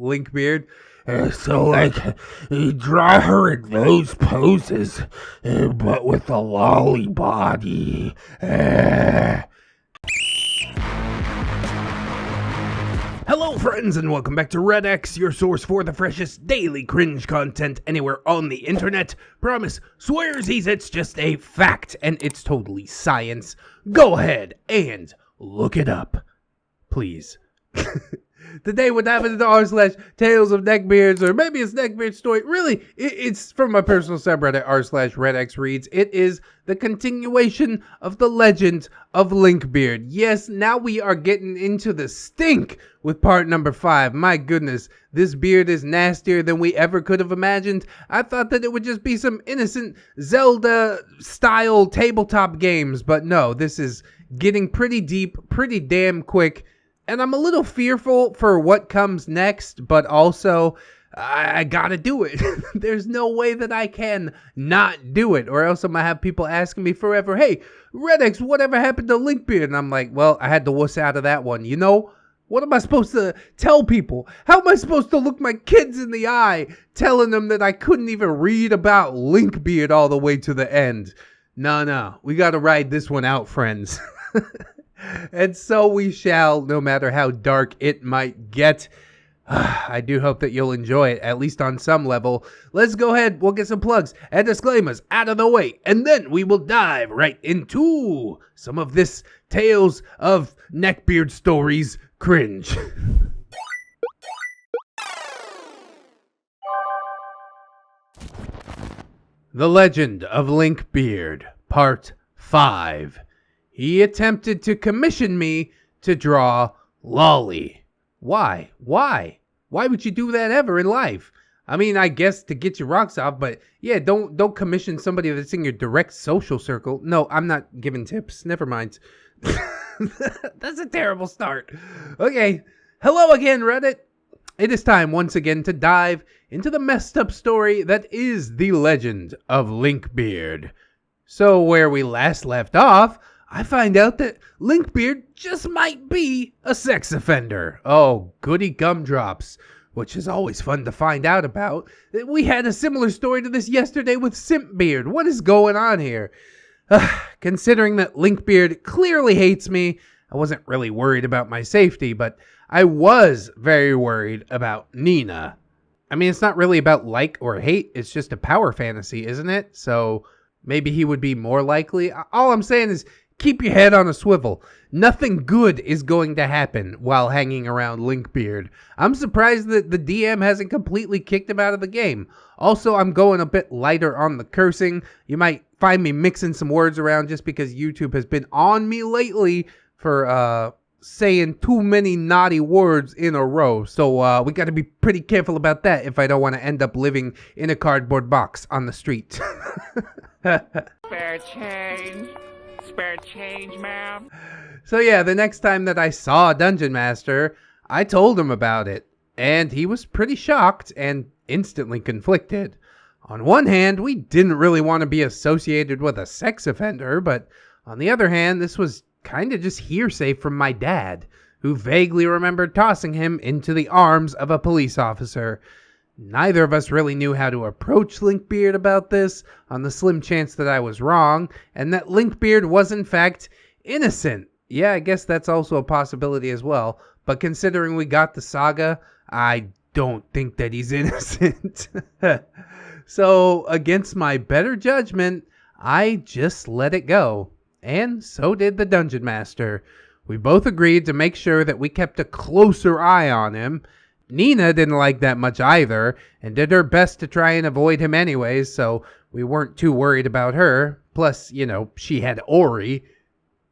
Linkbeard. You draw her in those poses, but with a lolly body. Hello friends and welcome back to ReddX, your source for the freshest daily cringe content anywhere on the internet. Promise, swearsies, it's just a fact and it's totally science. Go ahead and look it up, please. Today we're diving into r/TalesofNeckbeards, or maybe it's Neckbeard story. Really, it's from my personal subreddit r/ReddX reads. It is the continuation of the Legend of Linkbeard. Yes, now we are getting into the stink with part number 5. My goodness, this beard is nastier than we ever could have imagined. I thought that it would just be some innocent Zelda-style tabletop games, but no, this is getting pretty deep, pretty damn quick. And I'm a little fearful for what comes next, but also, I gotta do it. There's no way that I can not do it, or else I might have people asking me forever, hey, ReddX, whatever happened to Linkbeard? And I'm like, well, I had to wuss out of that one, you know? What am I supposed to tell people? How am I supposed to look my kids in the eye telling them that I couldn't even read about Linkbeard all the way to the end? No, we gotta ride this one out, friends. And so we shall, no matter how dark it might get. I do hope that you'll enjoy it, at least on some level. Let's go ahead, we'll get some plugs and disclaimers out of the way, and then we will dive right into some of this Tales of Neckbeard Stories cringe. The Legend of Linkbeard, Part 5. He attempted to commission me to draw Lolly. Why? Why would you do that ever in life? I mean, I guess to get your rocks off, but yeah, don't commission somebody that's in your direct social circle. No, I'm not giving tips. Never mind. That's a terrible start. Okay. Hello again, Reddit. It is time once again to dive into the messed up story that is the Legend of Linkbeard. So where we last left off, I find out that Linkbeard just might be a sex offender. Oh, goody gumdrops, which is always fun to find out about. We had a similar story to this yesterday with Simpbeard. What is going on here? Considering that Linkbeard clearly hates me, I wasn't really worried about my safety, but I was very worried about Nina. I mean, it's not really about like or hate, it's just a power fantasy, isn't it? So maybe he would be more likely. All I'm saying is, keep your head on a swivel. Nothing good is going to happen while hanging around Linkbeard. I'm surprised that the DM hasn't completely kicked him out of the game. Also, I'm going a bit lighter on the cursing. You might find me mixing some words around just because YouTube has been on me lately for saying too many naughty words in a row. So we got to be pretty careful about that if I don't want to end up living in a cardboard box on the street. Spare change. Spare change, ma'am. So yeah, the next time that I saw Dungeon Master, I told him about it, and he was pretty shocked and instantly conflicted. On one hand, we didn't really want to be associated with a sex offender, but on the other hand, this was kind of just hearsay from my dad, who vaguely remembered tossing him into the arms of a police officer. Neither of us really knew how to approach Linkbeard about this, on the slim chance that I was wrong, and that Linkbeard was in fact innocent. Yeah, I guess that's also a possibility as well, but considering we got the saga, I don't think that he's innocent. So, against my better judgment, I just let it go. And so did the Dungeon Master. We both agreed to make sure that we kept a closer eye on him. Nina didn't like that much either, and did her best to try and avoid him anyways, so we weren't too worried about her. Plus, you know, she had Ori.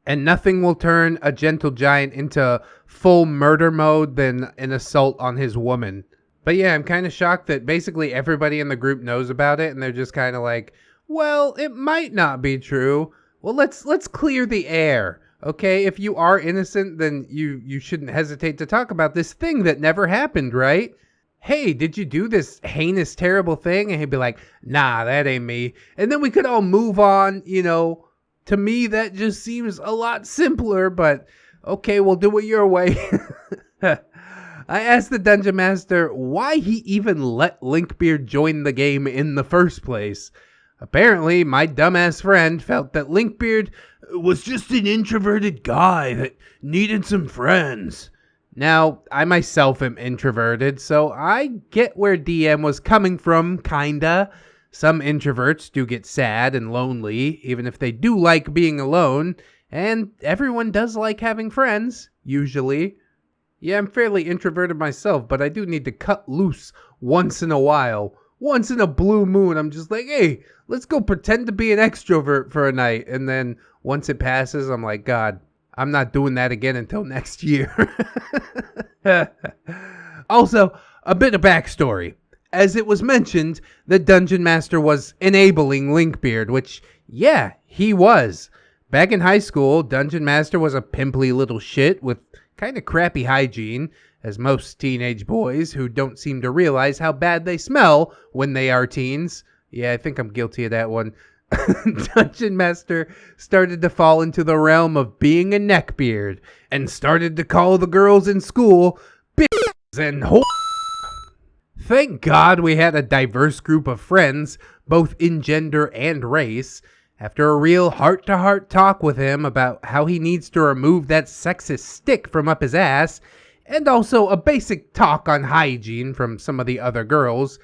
And nothing will turn a gentle giant into full murder mode than an assault on his woman. But yeah, I'm kind of shocked that basically everybody in the group knows about it, and they're just kind of like, well, it might not be true. Well, let's clear the air. Okay, if you are innocent, then you shouldn't hesitate to talk about this thing that never happened, right? Hey, did you do this heinous, terrible thing? And he'd be like, nah, that ain't me. And then we could all move on, you know. To me, that just seems a lot simpler, but okay, we'll do it your way. I asked the Dungeon Master why he even let Linkbeard join the game in the first place. Apparently, my dumbass friend felt that Linkbeard was just an introverted guy that needed some friends. Now, I myself am introverted, so I get where DM was coming from, kinda. Some introverts do get sad and lonely, even if they do like being alone, and everyone does like having friends, usually. Yeah, I'm fairly introverted myself, but I do need to cut loose once in a while. Once in a blue moon, I'm just like, hey, let's go pretend to be an extrovert for a night. And then once it passes, I'm like, God, I'm not doing that again until next year. Also, a bit of backstory. As it was mentioned, the Dungeon Master was enabling Linkbeard, which, yeah, he was. Back in high school, Dungeon Master was a pimply little shit with kind of crappy hygiene, as most teenage boys who don't seem to realize how bad they smell when they are teens. Yeah, I think I'm guilty of that one. Dungeon Master started to fall into the realm of being a neckbeard and started to call the girls in school bitches and whores. Thank God we had a diverse group of friends, both in gender and race. After a real heart-to-heart talk with him about how he needs to remove that sexist stick from up his ass, and also a basic talk on hygiene from some of the other girls,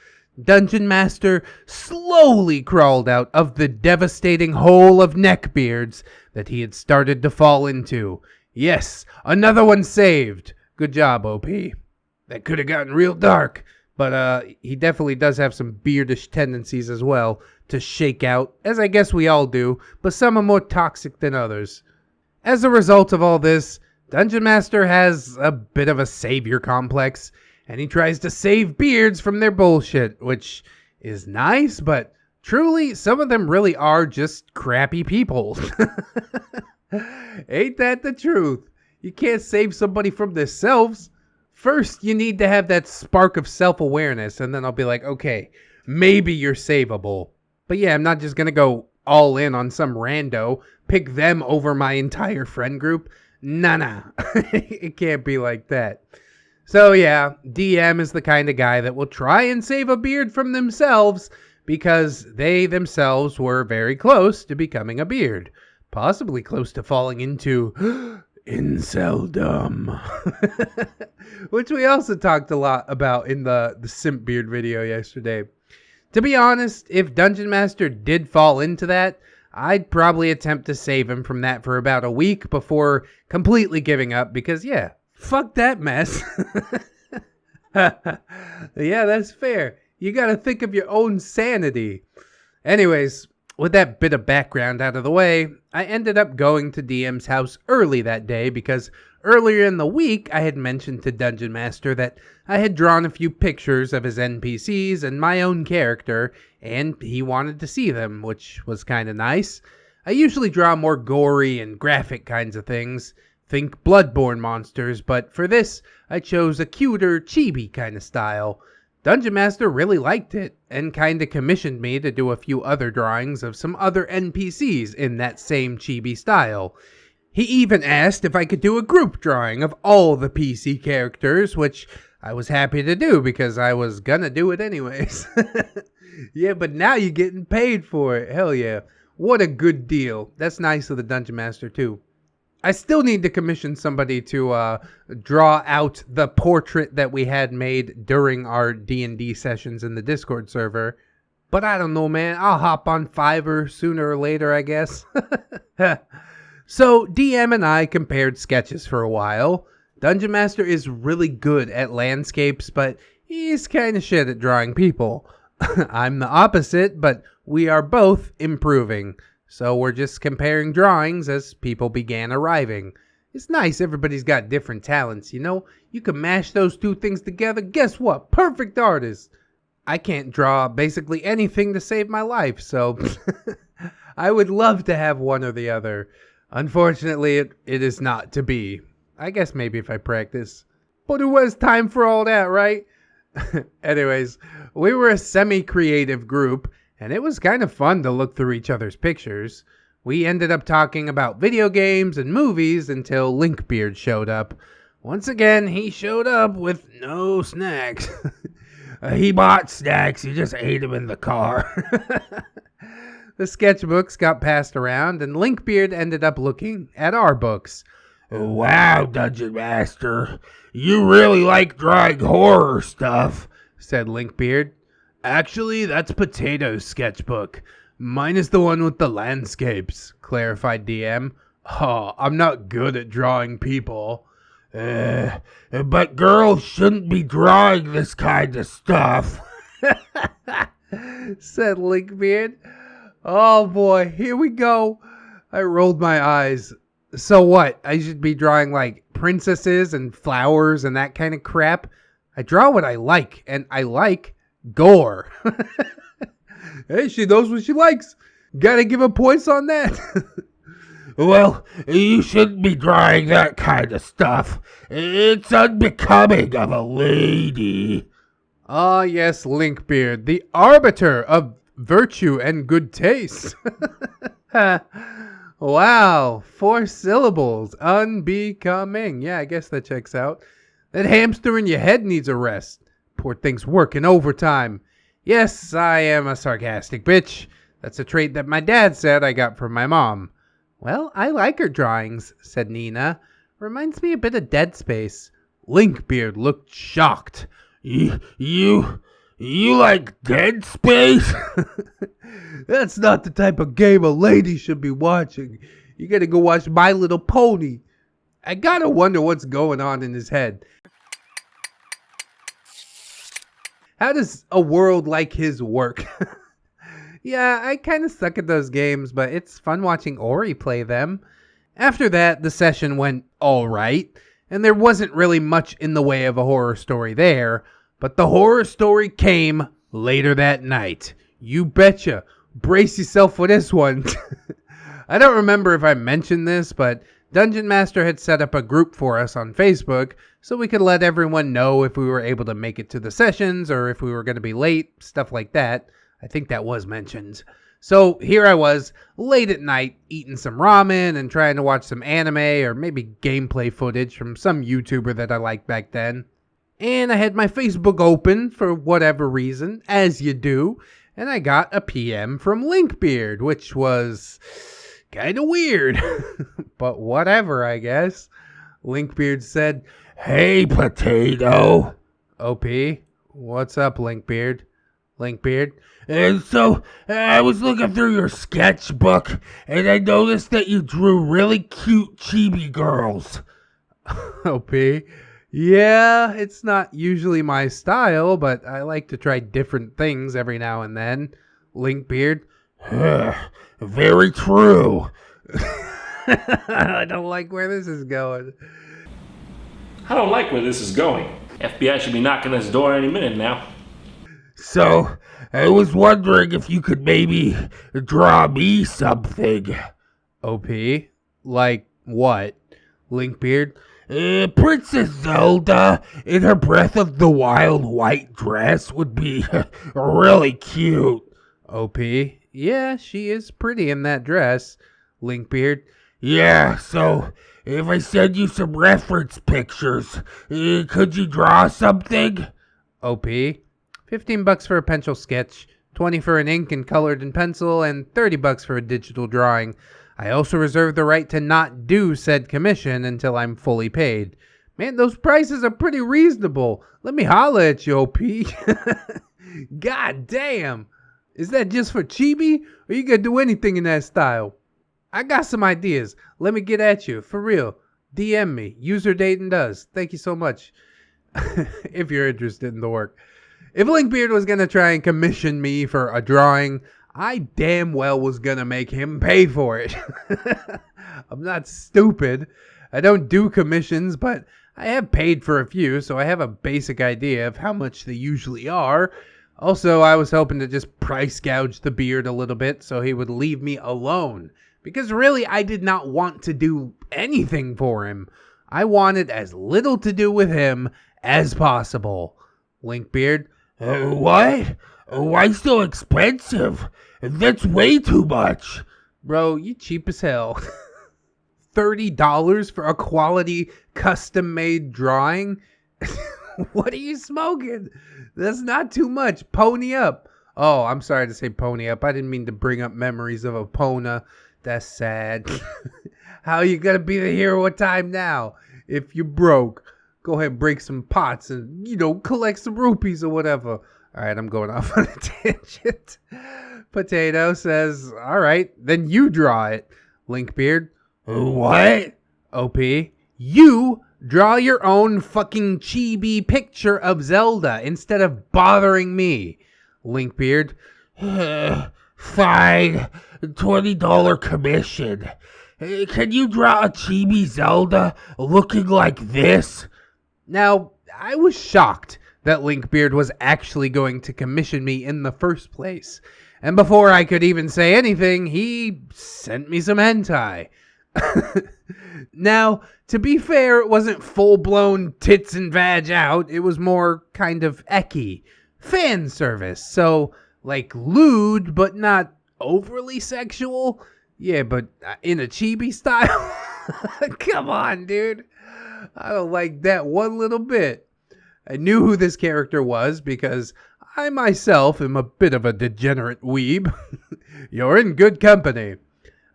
Dungeon Master slowly crawled out of the devastating hole of neckbeards that he had started to fall into. Yes, another one saved. Good job, OP. That could have gotten real dark, but he definitely does have some beardish tendencies as well to shake out, as I guess we all do, but some are more toxic than others. As a result of all this, Dungeon Master has a bit of a savior complex, and he tries to save beards from their bullshit, which is nice, but truly, some of them really are just crappy people. Ain't that the truth? You can't save somebody from themselves. First, you need to have that spark of self-awareness, and then I'll be like, okay, maybe you're savable. But yeah, I'm not just gonna go all in on some rando, pick them over my entire friend group. Nah. It can't be like that. So yeah, DM is the kind of guy that will try and save a beard from themselves because they themselves were very close to becoming a beard. Possibly close to falling into inceldom. Which we also talked a lot about in the simp beard video yesterday. To be honest, if Dungeon Master did fall into that, I'd probably attempt to save him from that for about a week before completely giving up because, yeah, fuck that mess. Yeah, that's fair. You gotta think of your own sanity. Anyways, with that bit of background out of the way, I ended up going to DM's house early that day because earlier in the week I had mentioned to Dungeon Master that I had drawn a few pictures of his NPCs and my own character, and he wanted to see them, which was kind of nice. I usually draw more gory and graphic kinds of things. Think Bloodborne monsters, but for this, I chose a cuter, chibi kind of style. Dungeon Master really liked it, and kinda commissioned me to do a few other drawings of some other NPCs in that same chibi style. He even asked if I could do a group drawing of all the PC characters, which I was happy to do because I was gonna do it anyways. Yeah, but now you're getting paid for it. Hell yeah. What a good deal. That's nice of the Dungeon Master too. I still need to commission somebody to draw out the portrait that we had made during our D&D sessions in the Discord server. But I don't know, man. I'll hop on Fiverr sooner or later, I guess. So DM and I compared sketches for a while. Dungeon Master is really good at landscapes, but he's kind of shit at drawing people. I'm the opposite, but we are both improving. So we're just comparing drawings as people began arriving. It's nice everybody's got different talents, you know? You can mash those two things together. Guess what? Perfect artist. I can't draw basically anything to save my life, so I would love to have one or the other. Unfortunately, it is not to be. I guess maybe if I practice. But who has time for all that, right? Anyways, we were a semi-creative group, and it was kind of fun to look through each other's pictures. We ended up talking about video games and movies until Linkbeard showed up. Once again, he showed up with no snacks. He bought snacks, he just ate them in the car. The sketchbooks got passed around, and Linkbeard ended up looking at our books. Wow, Dungeon Master, you really like drawing horror stuff, said Linkbeard. Actually, that's Potato's sketchbook. Mine is the one with the landscapes, clarified DM. Oh, I'm not good at drawing people. But girls shouldn't be drawing this kind of stuff, said Linkbeard. Oh boy, here we go. I rolled my eyes. So what? I should be drawing like princesses and flowers and that kind of crap? I draw what I like, and I like gore. Hey, she knows what she likes. Gotta give her points on that. Well, you shouldn't be drawing that kind of stuff. It's unbecoming of a lady. Ah, yes, Linkbeard, the arbiter of virtue and good taste. Wow, 4 syllables, unbecoming. Yeah, I guess that checks out. That hamster in your head needs a rest. Poor thing's working overtime. Yes, I am a sarcastic bitch. That's a trait that my dad said I got from my mom. Well, I like her drawings, said Nina. Reminds me a bit of Dead Space. Linkbeard looked shocked. You like Dead Space? That's not the type of game a lady should be watching. You gotta go watch My Little Pony. I gotta wonder what's going on in his head. How does a world like his work? Yeah, I kind of suck at those games, but it's fun watching Ori play them. After that, the session went alright, and there wasn't really much in the way of a horror story there, but the horror story came later that night. You betcha. Brace yourself for this one. I don't remember if I mentioned this, but Dungeon Master had set up a group for us on Facebook so we could let everyone know if we were able to make it to the sessions or if we were going to be late, stuff like that. I think that was mentioned. So here I was, late at night, eating some ramen and trying to watch some anime or maybe gameplay footage from some YouTuber that I liked back then. And I had my Facebook open for whatever reason, as you do, and I got a PM from Linkbeard, which was kind of weird. But whatever, I guess. Linkbeard said, Hey, Potato. OP, what's up, Linkbeard? Linkbeard? And so, I was looking through your sketchbook, and I noticed that you drew really cute chibi girls. OP? Yeah, it's not usually my style, but I like to try different things every now and then. Linkbeard? Very true. I don't like where this is going. I don't like where this is going. FBI should be knocking on this door any minute now. So, I was wondering if you could maybe draw me something. OP? Like what? Linkbeard? Princess Zelda in her Breath of the Wild white dress would be really cute. OP? Yeah, she is pretty in that dress. Linkbeard? Yeah, so if I send you some reference pictures, could you draw something? OP? $15 for a pencil sketch, $20 for an ink and colored in pencil, and $30 for a digital drawing. I also reserve the right to not do said commission until I'm fully paid. Man, those prices are pretty reasonable. Let me holler at you, OP. God damn. Is that just for chibi, or you gonna do anything in that style? I got some ideas. Let me get at you, for real. DM me. User dating does. Thank you so much. If you're interested in the work. If Linkbeard was going to try and commission me for a drawing, I damn well was going to make him pay for it. I'm not stupid. I don't do commissions, but I have paid for a few, so I have a basic idea of how much they usually are. Also, I was hoping to just price gouge the beard a little bit so he would leave me alone. Because really, I did not want to do anything for him. I wanted as little to do with him as possible. Linkbeard? What? Why so expensive? That's way too much. Bro, you cheap as hell. $30 for a quality custom-made drawing? What are you smoking? That's not too much. Pony up. Oh, I'm sorry to say pony up. I didn't mean to bring up memories of Epona. That's sad. How you gonna be the hero of time now? If you're broke, go ahead and break some pots and, collect some rupees or whatever. All right, I'm going off on a tangent. Potato says, all right, then you draw it. Linkbeard. What? OP. You draw your own fucking chibi picture of Zelda instead of bothering me. Linkbeard. Fine. $20 commission. Can you draw a chibi Zelda looking like this? Now, I was shocked that Linkbeard was actually going to commission me in the first place. And before I could even say anything, he sent me some hentai. Now, to be fair, it wasn't full-blown tits and vag out. It was more kind of ecky. Fan service. So, like, lewd, but not overly sexual. Yeah, but in a chibi style? Come on, dude. I don't like that one little bit. I knew who this character was because I myself am a bit of a degenerate weeb. You're in good company.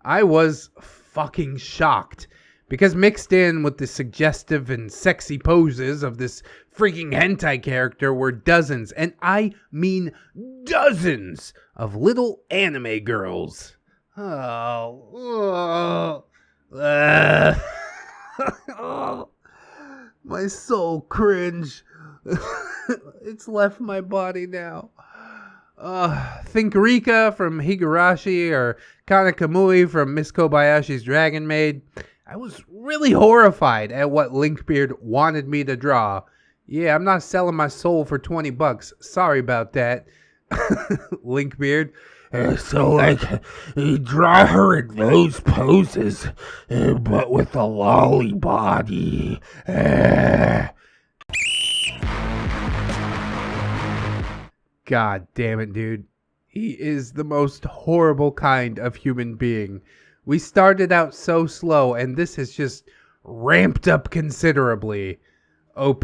I was fucking shocked because mixed in with the suggestive and sexy poses of this freaking hentai character were dozens, and I mean dozens, of little anime girls. Oh, my soul cringe. It's left my body now. Think Rika from Higurashi or Kana Kamui from Miss Kobayashi's Dragon Maid. I was really horrified at what Linkbeard wanted me to draw. Yeah, I'm not selling my soul for $20. Sorry about that. Linkbeard. So, draw her in those poses, but with a lolly body. God damn it, dude. He is the most horrible kind of human being. We started out so slow, and this has just ramped up considerably. OP.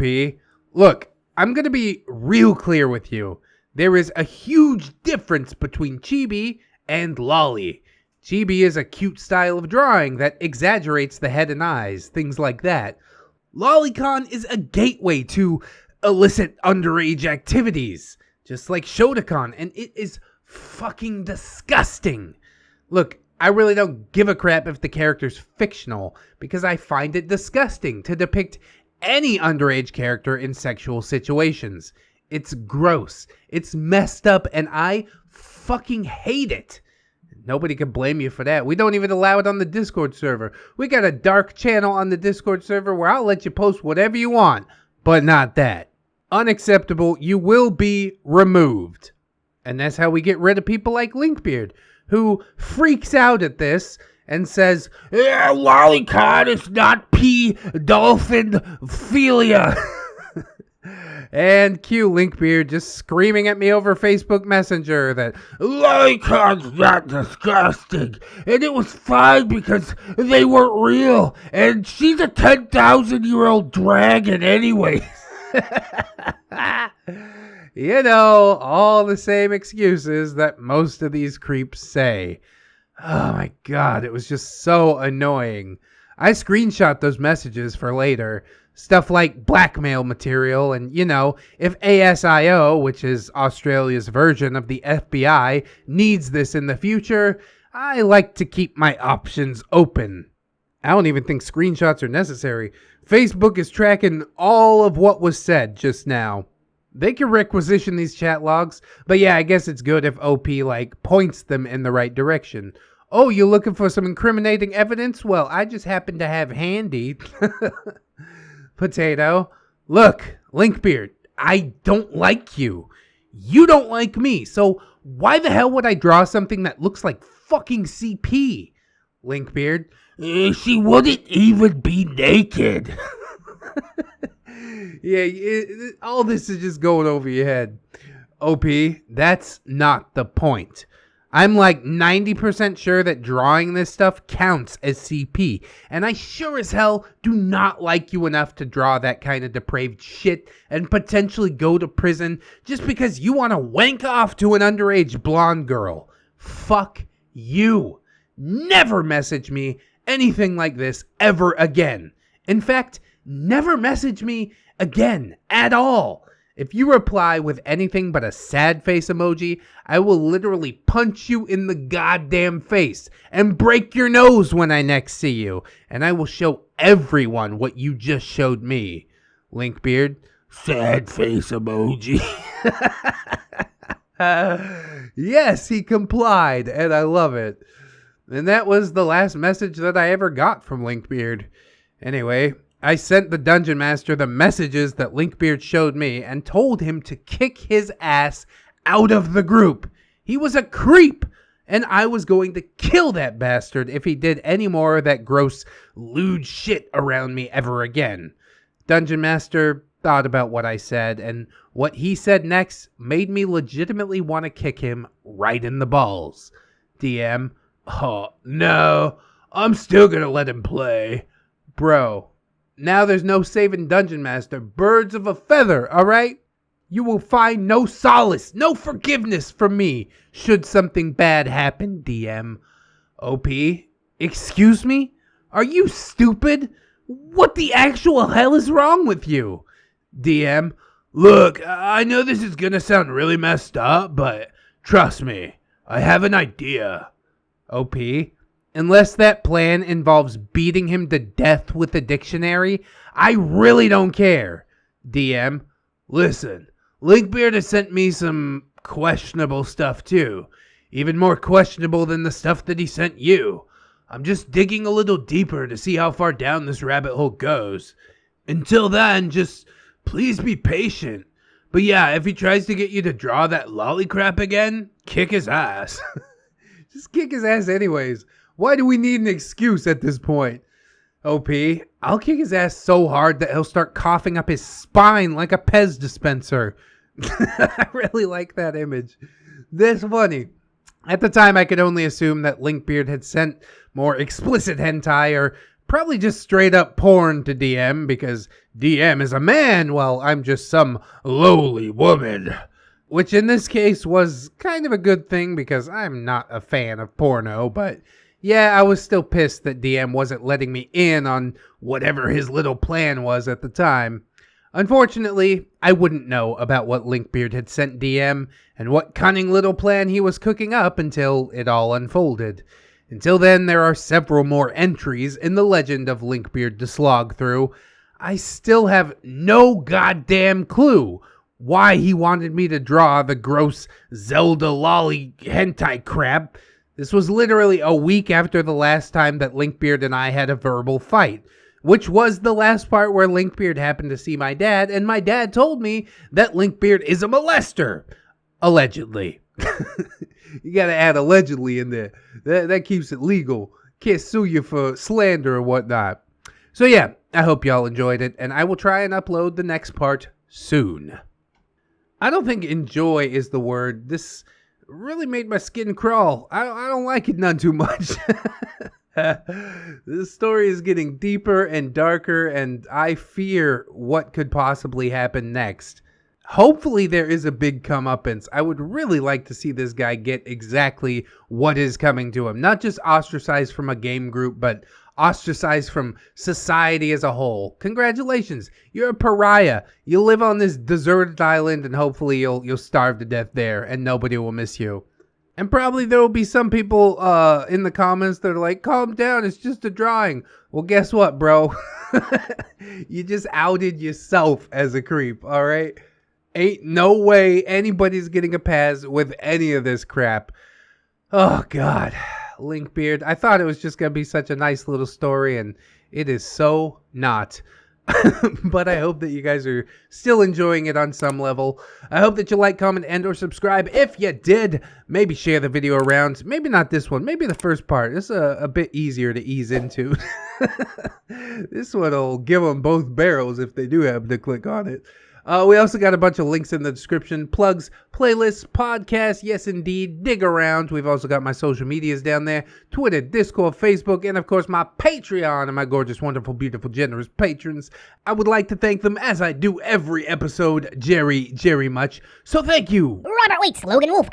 Look, I'm going to be real clear with you. There is a huge difference between chibi and lolly. Chibi is a cute style of drawing that exaggerates the head and eyes, things like that. Lolicon is a gateway to illicit underage activities, just like Shotokan, and it is fucking disgusting. Look, I really don't give a crap if the character's fictional, because I find it disgusting to depict any underage character in sexual situations. It's gross, it's messed up, and I fucking hate it. Nobody can blame you for that. We don't even allow it on the Discord server. We got a dark channel on the Discord server where I'll let you post whatever you want, but not that. Unacceptable. You will be removed. And that's how we get rid of people like Linkbeard, who freaks out at this and says, Lolicon is not dolphin-philia. And cue Linkbeard just screaming at me over Facebook Messenger that Lolicon's not disgusting, and it was fine because they weren't real, and she's a 10,000-year-old dragon anyways. All the same excuses that most of these creeps say. Oh my god, it was just so annoying. I screenshot those messages for later. Stuff like blackmail material and, if ASIO, which is Australia's version of the FBI, needs this in the future, I like to keep my options open. I don't even think screenshots are necessary. Facebook is tracking all of what was said just now. They can requisition these chat logs, but yeah, I guess it's good if OP, points them in the right direction. Oh, you looking for some incriminating evidence? Well, I just happen to have handy. Potato. Look, Linkbeard, I don't like you. You don't like me, so why the hell would I draw something that looks like fucking CP? Linkbeard. She wouldn't even be naked. All this is just going over your head. OP, that's not the point. I'm like 90% sure that drawing this stuff counts as CP, and I sure as hell do not like you enough to draw that kind of depraved shit and potentially go to prison just because you want to wank off to an underage blonde girl. Fuck you. Never message me anything like this ever again. In fact, never message me again at all. If you reply with anything but a sad face emoji, I will literally punch you in the goddamn face and break your nose when I next see you. And I will show everyone what you just showed me. Linkbeard, Sad face emoji. yes, he complied, and I love it. And that was the last message that I ever got from Linkbeard. Anyway, I sent the Dungeon Master the messages that Linkbeard showed me and told him to kick his ass out of the group. He was a creep, and I was going to kill that bastard if he did any more of that gross, lewd shit around me ever again. Dungeon Master thought about what I said, and what he said next made me legitimately want to kick him right in the balls. DM, oh, no, I'm still gonna let him play. Bro, now there's no saving Dungeon Master. Birds of a feather, alright? You will find no solace, no forgiveness from me should something bad happen, DM. OP, excuse me? Are you stupid? What the actual hell is wrong with you? DM, look, I know this is gonna sound really messed up, but trust me, I have an idea. OP, unless that plan involves beating him to death with a dictionary, I really don't care. DM, listen, Linkbeard has sent me some questionable stuff too. Even more questionable than the stuff that he sent you. I'm just digging a little deeper to see how far down this rabbit hole goes. Until then, just please be patient. But yeah, if he tries to get you to draw that lolly crap again, kick his ass. Just kick his ass anyways. Why do we need an excuse at this point? OP, I'll kick his ass so hard that he'll start coughing up his spine like a Pez dispenser. I really like that image. That's funny. At the time, I could only assume that Linkbeard had sent more explicit hentai or probably just straight up porn to DM because DM is a man while I'm just some lowly woman. Which in this case was kind of a good thing because I'm not a fan of porno, but yeah, I was still pissed that DM wasn't letting me in on whatever his little plan was at the time. Unfortunately, I wouldn't know about what Linkbeard had sent DM and what cunning little plan he was cooking up until it all unfolded. Until then, there are several more entries in the Legend of Linkbeard to slog through. I still have no goddamn clue why he wanted me to draw the gross Zelda lolly hentai crap. This was literally a week after the last time that Linkbeard and I had a verbal fight, which was the last part where Linkbeard happened to see my dad, and my dad told me that Linkbeard is a molester. Allegedly. You gotta add allegedly in there. That keeps it legal. Can't sue you for slander or whatnot. So yeah, I hope y'all enjoyed it, and I will try and upload the next part soon. I don't think enjoy is the word. This really made my skin crawl. I don't like it none too much. This story is getting deeper and darker, and I fear what could possibly happen next. Hopefully there is a big comeuppance. I would really like to see this guy get exactly what is coming to him. Not just ostracized from a game group, but ostracized from society as a whole. Congratulations, you're a pariah. You live on this deserted island, and hopefully you'll starve to death there, and nobody will miss you. And probably there will be some people in the comments that are like, calm down, it's just a drawing. Well, guess what, bro? You just outed yourself as a creep, all right? Ain't no way anybody's getting a pass with any of this crap. Oh, God. Linkbeard. I thought it was just going to be such a nice little story, and it is so not. But I hope that you guys are still enjoying it on some level. I hope that you like, comment, and or subscribe. If you did, maybe share the video around. Maybe not this one. Maybe the first part. This is a bit easier to ease into. This one will give them both barrels if they do happen to click on it. We also got a bunch of links in the description. Plugs, playlists, podcasts. Yes, indeed. Dig around. We've also got my social medias down there. Twitter, Discord, Facebook, and of course my Patreon and my gorgeous, wonderful, beautiful, generous patrons. I would like to thank them as I do every episode Jerry much. So thank you. Robert Waits, Logan Wolf,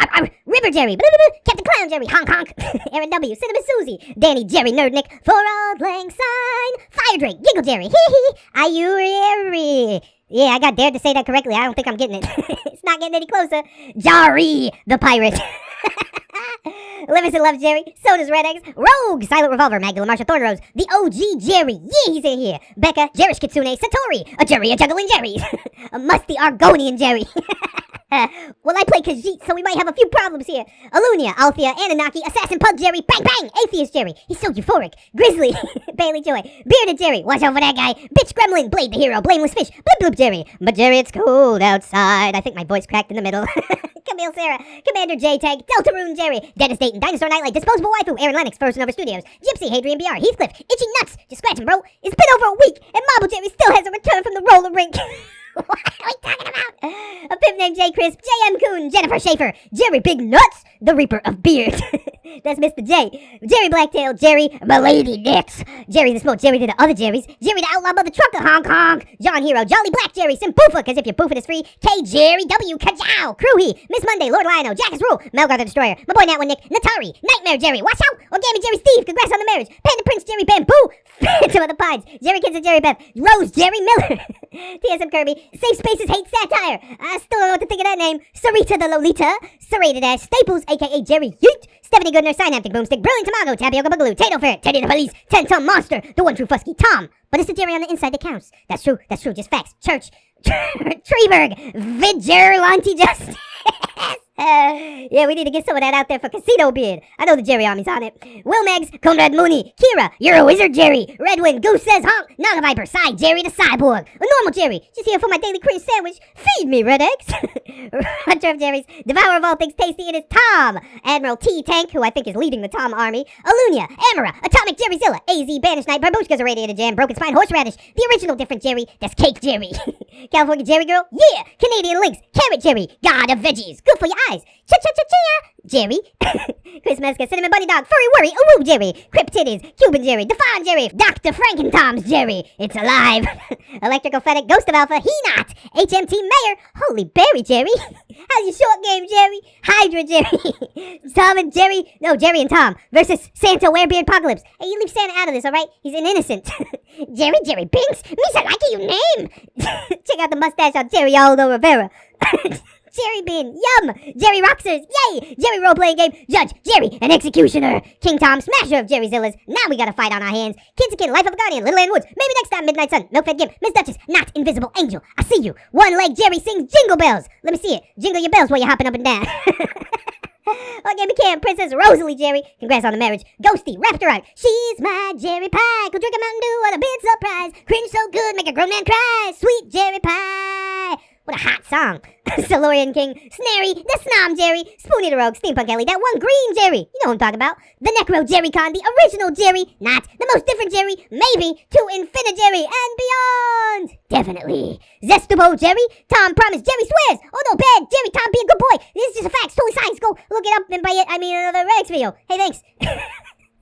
River Jerry, Captain Clown Jerry, Honk Honk, Aaron W, Cinnamon Susie, Danny Jerry, Nerdnick, For Auld Lang Syne, Fire Drake, Giggle Jerry, Hee Hee, Ayuri. Yeah, I got dared to say that correctly. I don't think I'm getting it. It's not getting any closer. Jari, the pirate. Livingston loves Jerry. So does ReddX. Rogue, Silent Revolver, Magdala Marsha Thornrose, the OG Jerry. Yeah, he's in here. Becca, Jerish Kitsune, Satori, a Jerry, a juggling Jerry. A musty Argonian Jerry. Well, I play Khajiit, so we might have a few problems here. Alunia, Althea, Anunnaki, Assassin Pug Jerry, Bang Bang, Atheist Jerry. He's so euphoric. Grizzly, Bailey Joy, Bearded Jerry. Watch out for that guy. Bitch Gremlin, Blade the Hero, Blameless Fish, Blip Bloop Jerry. But Jerry, it's cold outside. I think my voice cracked in the middle. Camille Sarah, Commander J-Tag, Deltaroon Jerry, Dennis Dayton, Dinosaur Nightlight, Disposable Waifu, Aaron Lennox, First Nova Studios, Gypsy, Hadrian BR, Heathcliff, Itchy Nuts. Just scratching, bro. It's been over a week, and Marble Jerry still hasn't returned from the roller rink. What are we talking about? A pimp named J. Crisp, J.M. Coon, Jennifer Schaefer, Jerry Big Nuts, the Reaper of Beard. That's Mr. J. Jerry Blacktail, Jerry Milady Nix, Jerry the Smoke, Jerry to the other Jerrys, Jerry the Outlaw Mother Trucker, Honk Honk, John Hero, Jolly Black Jerry, Simboofa, cause if you're boofing is free, K. Jerry W. Kajow, Crewhee, Miss Monday, Lord Lionel, Jackass Rule, Melgar the Destroyer, my boy Nat One Nick, Natari, Nightmare Jerry, watch out, Origami Jerry Steve, congrats on the marriage, Panda Prince Jerry Bamboo, Phantom of the Pines, Jerry Kids and Jerry Beth, Rose Jerry Miller, TSM Kirby, Safe Spaces Hate Satire, I still don't know what to think of that name, Sarita the Lolita, Serrated Ash Staples, aka Jerry Yeet, Stephanie Goodner, Synaptic Boomstick, Brilliant Tamago, Tapioca Boogaloo, Tato Ferret, Teddy the Police, 10-Ton Monster, the one true Fusky, Tom. But it's the Jerry on the inside that counts. That's true, just facts. Church, Treeberg, Vigilante Justice. Yeah, we need to get some of that out there for Casino Beard. I know the Jerry Army's on it. Will Megs, Conrad Mooney, Kira, you're a wizard, Jerry. Redwind, Goose says honk, Naga Viper, Side Jerry the Cyborg. A normal Jerry, just here for my daily cringe sandwich. Feed me, ReddX. Hunter of Jerry's, Devourer of all things tasty, it is Tom. Admiral T Tank, who I think is leading the Tom Army. Alunia, Amara, Atomic Jerryzilla, AZ, Banished Knight, Barbushka's a Radiator Jam, Broken Spine, Horseradish, the original different Jerry, that's Cake Jerry. California Jerry Girl, yeah. Canadian Lynx, Carrot Jerry, God of Veggies, good for your eyes. Cha-cha-cha-cha, Jerry. Chris Meska, Cinnamon Bunny Dog, Furry Worry, Awoo Jerry, Crypt Titties, Cuban Jerry, Define Jerry, Dr. Frankentom's Jerry, it's alive. Electrical Fennec, Ghost of Alpha, He Not, HMT Mayor, Holy Berry Jerry. How's your short game, Jerry? Hydra Jerry. Tom and Jerry, no, Jerry and Tom versus Santa Werebeard Apocalypse. Hey, you leave Santa out of this, alright? He's an innocent. Jerry Binks, Misa like you name. Check out the mustache on Jerry Aldo Rivera. Jerry Bean, yum! Jerry Roxers, yay! Jerry role-playing game, Judge, Jerry, an executioner! King Tom, smasher of Jerry Zillas. Now we got a fight on our hands. Kidsakin, Life of a Guardian, Little Ann Woods. Maybe next time, Midnight Sun, Milkfed Gimp, Miss Duchess, not Invisible Angel. I see you. One leg Jerry sings Jingle Bells. Let me see it. Jingle your bells while you're hopping up and down. Okay, McCann, Princess Rosalie Jerry. Congrats on the marriage. Ghosty, Raptor Art. She's my Jerry Pie. Go drink a Mountain Dew, what a big surprise. Cringe so good, make a grown man cry. Sweet Jerry Pie. What a hot song. Silurian King, Snary, the Snom Jerry, Spoonie the Rogue, Steampunk Ellie, that one green Jerry. You know what I'm talking about. The Necro Jerry Con, the original Jerry, not the most different Jerry, maybe to Infinite Jerry and beyond. Definitely. Zestable Jerry, Tom Promise, Jerry swears. Oh no, bad Jerry, Tom be a good boy. This is just a fact, totally science. Go look it up and buy it. The ReddX video. Hey, thanks.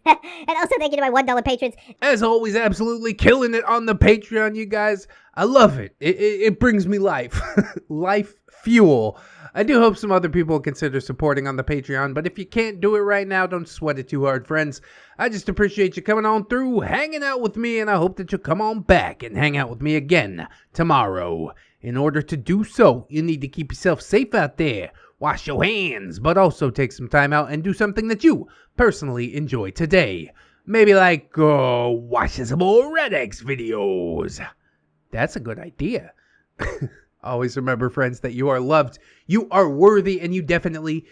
And also thank you to my $1 patrons. As always, absolutely killing it on the Patreon, you guys. I love it. It brings me life. Life fuel. I do hope some other people consider supporting on the Patreon, but if you can't do it right now, don't sweat it too hard, friends. I just appreciate you coming on through, hanging out with me, and I hope that you'll come on back and hang out with me again tomorrow. In order to do so, you need to keep yourself safe out there. Wash your hands, but also take some time out and do something that you personally enjoy today. Maybe like watch some more ReddX videos. That's a good idea. Always remember, friends, that you are loved, you are worthy, and you definitely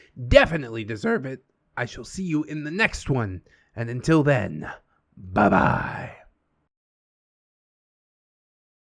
deserve it. I shall see you in the next one. And until then, bye-bye.